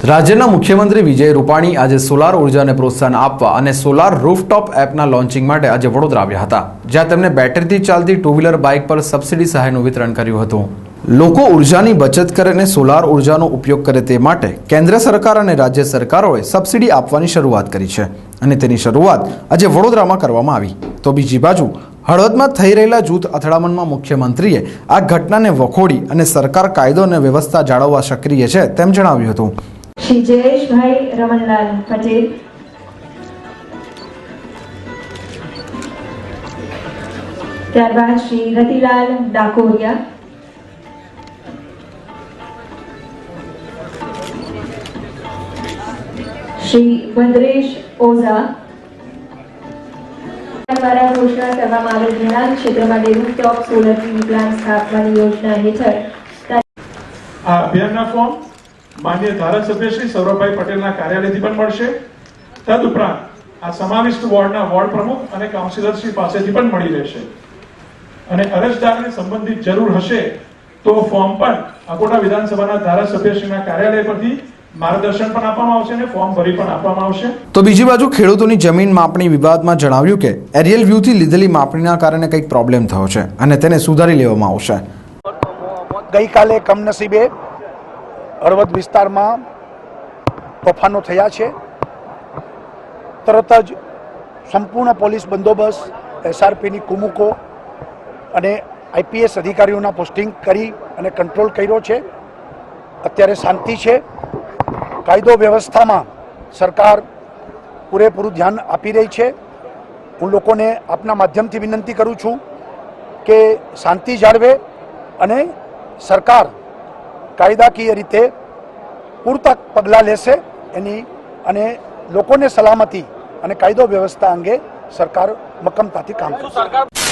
રાજ્યના મુખ્યમંત્રી વિજય રૂપાણી આજે સોલાર ઉર્જાને પ્રોત્સાહન આપવા અને સોલાર રૂફટોપ એપના લોન્ચિંગ માટે આજે વડોદરા આવ્યા હતા, જ્યાં તેમણે બેટરીથી ચાલતી ટુ વ્હીલર બાઇક પર સબસિડી સહાયનું વિતરણ કર્યું હતું। લોકો ઉર્જાની બચત કરે અને સોલાર ઉર્જાનો ઉપયોગ કરે તે માટે કેન્દ્ર સરકાર અને રાજ્ય સરકારોએ સબસિડી આપવાની શરૂઆત કરી છે અને તેની શરૂઆત આજે વડોદરામાં કરવામાં આવી। તો બીજી બાજુ હળવદમાં થઈ રહેલા જૂથ અથડામણમાં મુખ્યમંત્રીએ આ ઘટનાને વખોડી અને સરકાર કાયદો અને વ્યવસ્થા જાળવવા સક્રિય છે તેમ જણાવ્યું હતું। श्री जयेश भाई रमनलाल पटेल, त्यारबाद श्री रतिलाल डाकोरिया, श्री भद्रेश ओझा द्वारा घोषणा કરવામાં આવેલ રહેણાંક ક્ષેત્ર માટે રૂફટોપ સોલર પીવી પ્લાન્ટ સ્થાપવાની યોજના હેઠળ આ અભિયાનના ફોર્મ माननीय धारासभ्य श्री सौरभभाई पटेल कार्यालय पण मळशे। तदुपरांत आ समाविष्ट वॉर्डना वॉर्ड प्रमुख और काउंसिलर श्री पासेथी पण मळी रहेशे अने अरजदारने संबंधित जरूर हशे तो फॉर्म पण अकोटा विधानसभाना धारासभ्य श्रीना कार्यालय परथी मार्गदर्शन पण आपवामां आवशे अने फॉर्म भरी पण आपवामां आवशे। तो बीजी बाजु खेडूतोनी जमीन मापणी विवादमां जणाव्युं के एरियल व्यूथी લીધેલી માપણીના કારણે કંઈક પ્રોબ્લેમ થયો છે અને તેને સુધારી લેવામાં આવશે। ગઈકાલે કમનસીબે हળવદ વિસ્તારમાં તોફાનો થયા છે। તરત જ સંપૂર્ણ પોલીસ બંદોબસ્ત, એસઆરપીની કુમુકો અને આઈપીએસ અધિકારીઓના પોસ્ટિંગ કરી અને કંટ્રોલ કર્યો છે। અત્યારે શાંતિ છે। કાયદો વ્યવસ્થામાં સરકાર પૂરેપૂરું ધ્યાન આપી રહી છે। હું લોકોને આપના માધ્યમથી વિનંતી કરું છું કે શાંતિ જાળવે અને સરકાર કાયદાકીય રીતે પૂરતા પગલાં લેશે એની અને લોકોને સલામતી અને કાયદો વ્યવસ્થા અંગે સરકાર મક્કમતાથી કામ કરશે।